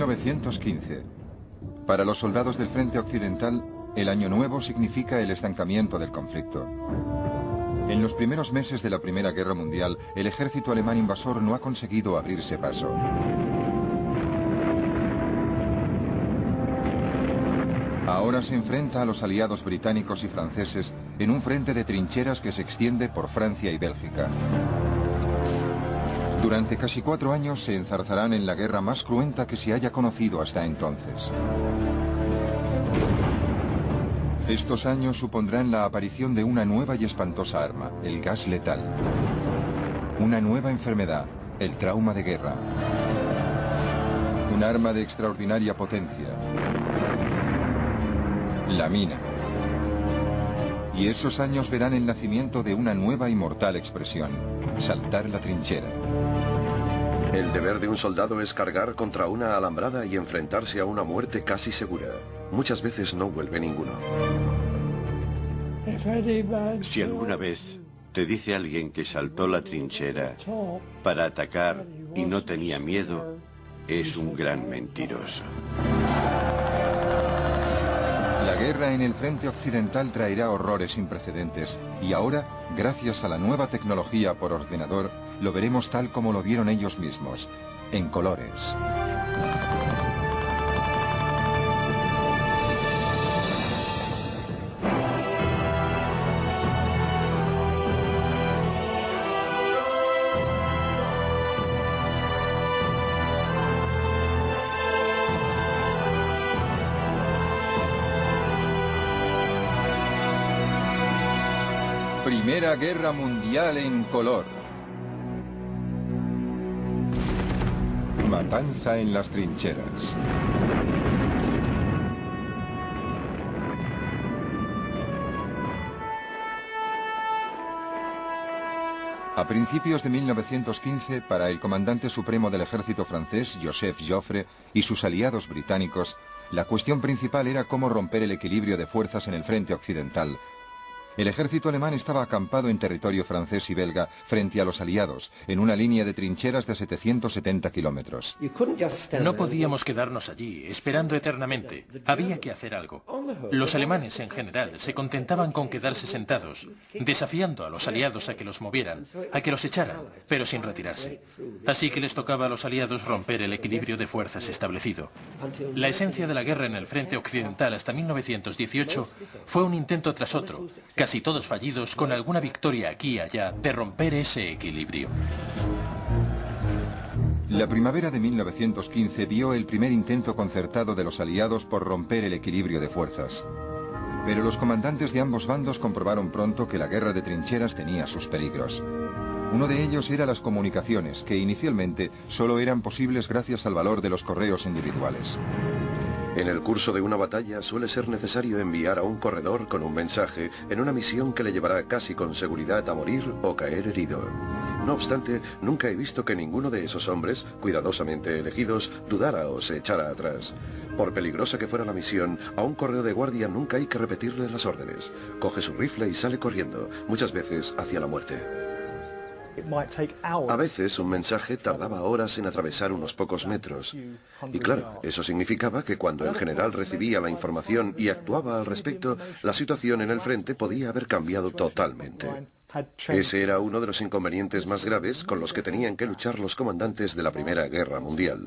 1915. Para los soldados del Frente Occidental, el Año Nuevo significa el estancamiento del conflicto. En los primeros meses de la Primera Guerra Mundial, el ejército alemán invasor no ha conseguido abrirse paso. Ahora se enfrenta a los aliados británicos y franceses en un frente de trincheras que se extiende por Francia y Bélgica. Durante casi 4 años se enzarzarán en la guerra más cruenta que se haya conocido hasta entonces. Estos años supondrán la aparición de una nueva y espantosa arma, el gas letal. Una nueva enfermedad, el trauma de guerra. Un arma de extraordinaria potencia. La mina. Y esos años verán el nacimiento de una nueva y mortal expresión, saltar la trinchera. El deber de un soldado es cargar contra una alambrada y enfrentarse a una muerte casi segura. Muchas veces no vuelve ninguno. Si alguna vez te dice alguien que saltó la trinchera para atacar y no tenía miedo, es un gran mentiroso. La guerra en el Frente Occidental traerá horrores sin precedentes y ahora, gracias a la nueva tecnología por ordenador, lo veremos tal como lo vieron ellos mismos, en colores. Primera Guerra Mundial en color. Matanza en las trincheras. A principios de 1915, para el comandante supremo del ejército francés, Joseph Joffre, y sus aliados británicos, la cuestión principal era cómo romper el equilibrio de fuerzas en el frente occidental. El ejército alemán estaba acampado en territorio francés y belga frente a los aliados, en una línea de trincheras de 770 kilómetros. No podíamos quedarnos allí, esperando eternamente. Había que hacer algo. Los alemanes, en general, se contentaban con quedarse sentados, desafiando a los aliados a que los movieran, a que los echaran, pero sin retirarse. Así que les tocaba a los aliados romper el equilibrio de fuerzas establecido. La esencia de la guerra en el frente occidental hasta 1918 fue un intento tras otro, casi todos fallidos, con alguna victoria aquí y allá, de romper ese equilibrio. La primavera de 1915 vio el primer intento concertado de los aliados por romper el equilibrio de fuerzas. Pero los comandantes de ambos bandos comprobaron pronto que la guerra de trincheras tenía sus peligros. Uno de ellos era las comunicaciones, que inicialmente solo eran posibles gracias al valor de los correos individuales. En el curso de una batalla suele ser necesario enviar a un corredor con un mensaje en una misión que le llevará casi con seguridad a morir o caer herido. No obstante, nunca he visto que ninguno de esos hombres, cuidadosamente elegidos, dudara o se echara atrás. Por peligrosa que fuera la misión, a un correo de guardia nunca hay que repetirle las órdenes. Coge su rifle y sale corriendo, muchas veces hacia la muerte. A veces un mensaje tardaba horas en atravesar unos pocos metros. Y claro, eso significaba que cuando el general recibía la información y actuaba al respecto, la situación en el frente podía haber cambiado totalmente. Ese era uno de los inconvenientes más graves con los que tenían que luchar los comandantes de la Primera Guerra Mundial.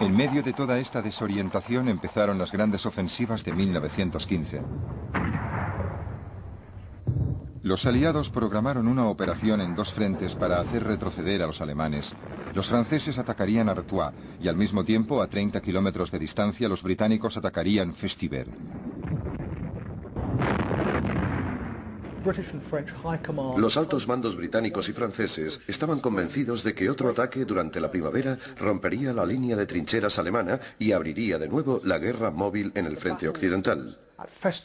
En medio de toda esta desorientación empezaron las grandes ofensivas de 1915. Los aliados programaron una operación en 2 frentes para hacer retroceder a los alemanes. Los franceses atacarían Artois y al mismo tiempo, a 30 kilómetros de distancia, los británicos atacarían Festubert. Los altos mandos británicos y franceses estaban convencidos de que otro ataque durante la primavera rompería la línea de trincheras alemana y abriría de nuevo la guerra móvil en el frente occidental.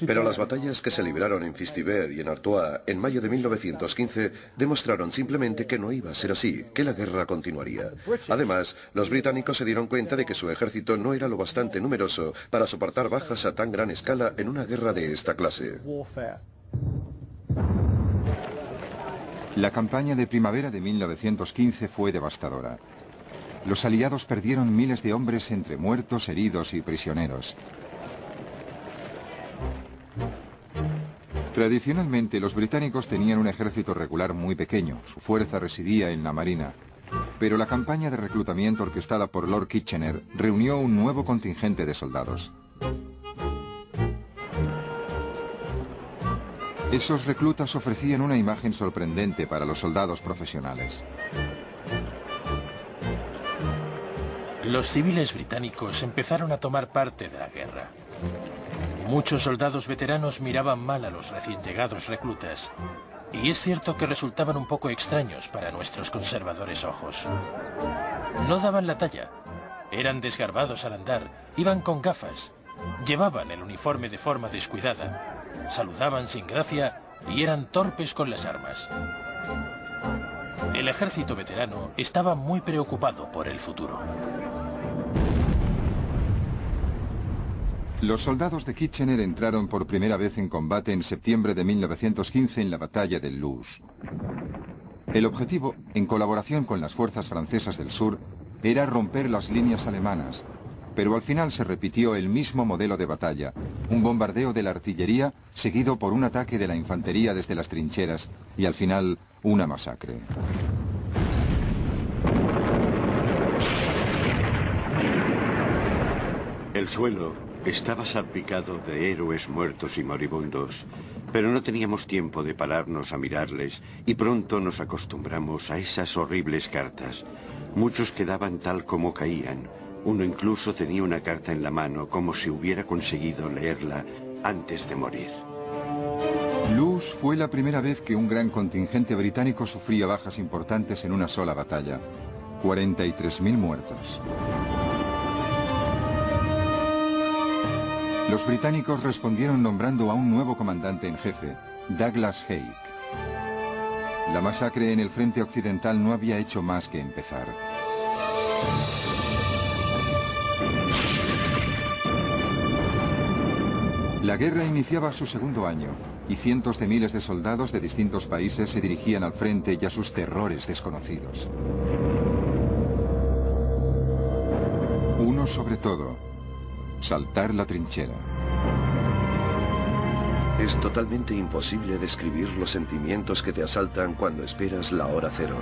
Pero las batallas que se libraron en Festubert y en Artois en mayo de 1915 demostraron simplemente que no iba a ser así, que la guerra continuaría. Además, los británicos se dieron cuenta de que su ejército no era lo bastante numeroso para soportar bajas a tan gran escala en una guerra de esta clase. La campaña de primavera de 1915 fue devastadora. Los aliados perdieron miles de hombres entre muertos, heridos y prisioneros. Tradicionalmente, los británicos tenían un ejército regular muy pequeño. Su fuerza residía en la marina. Pero la campaña de reclutamiento orquestada por Lord Kitchener reunió un nuevo contingente de soldados. Esos reclutas ofrecían una imagen sorprendente para los soldados profesionales. Los civiles británicos empezaron a tomar parte de la guerra. Muchos soldados veteranos miraban mal a los recién llegados reclutas. Y es cierto que resultaban un poco extraños para nuestros conservadores ojos. No daban la talla. Eran desgarbados al andar, iban con gafas, llevaban el uniforme de forma descuidada, saludaban sin gracia y eran torpes con las armas. El ejército veterano estaba muy preocupado por el futuro. Los soldados de Kitchener entraron por primera vez en combate en septiembre de 1915 en la batalla de Loos. El objetivo, en colaboración con las fuerzas francesas del sur, era romper las líneas alemanas, pero al final se repitió el mismo modelo de batalla, un bombardeo de la artillería seguido por un ataque de la infantería desde las trincheras y al final una masacre. El suelo estaba salpicado de héroes muertos y moribundos, pero no teníamos tiempo de pararnos a mirarles y pronto nos acostumbramos a esas horribles cartas. Muchos quedaban tal como caían. Uno incluso tenía una carta en la mano como si hubiera conseguido leerla antes de morir. Loos fue la primera vez que un gran contingente británico sufría bajas importantes en una sola batalla. 43.000 muertos. Los británicos respondieron nombrando a un nuevo comandante en jefe, Douglas Haig. La masacre en el frente occidental no había hecho más que empezar. La guerra iniciaba su segundo año y cientos de miles de soldados de distintos países se dirigían al frente y a sus terrores desconocidos. Uno sobre todo. Saltar la trinchera. Es totalmente imposible describir los sentimientos que te asaltan cuando esperas la hora cero.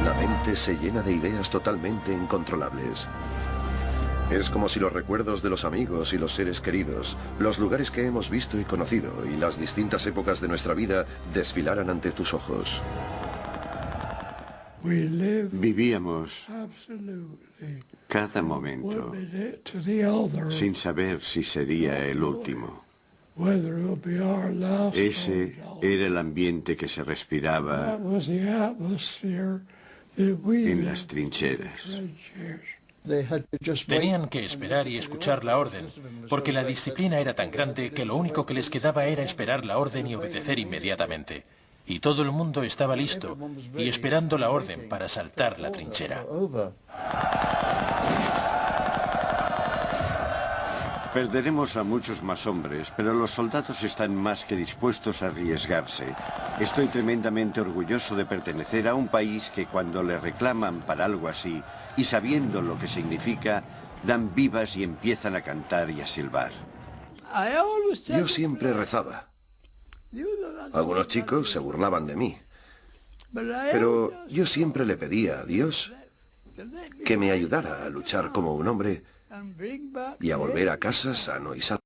La mente se llena de ideas totalmente incontrolables. Es como si los recuerdos de los amigos y los seres queridos, los lugares que hemos visto y conocido y las distintas épocas de nuestra vida desfilaran ante tus ojos. Vivíamos cada momento sin saber si sería el último. Ese era el ambiente que se respiraba en las trincheras. Tenían que esperar y escuchar la orden, porque la disciplina era tan grande que lo único que les quedaba era esperar la orden y obedecer inmediatamente. Y todo el mundo estaba listo y esperando la orden para saltar la trinchera. Perderemos a muchos más hombres, pero los soldados están más que dispuestos a arriesgarse. Estoy tremendamente orgulloso de pertenecer a un país que cuando le reclaman para algo así, y sabiendo lo que significa, dan vivas y empiezan a cantar y a silbar. Yo siempre rezaba. Algunos chicos se burlaban de mí, pero yo siempre le pedía a Dios que me ayudara a luchar como un hombre y a volver a casa sano y salvo.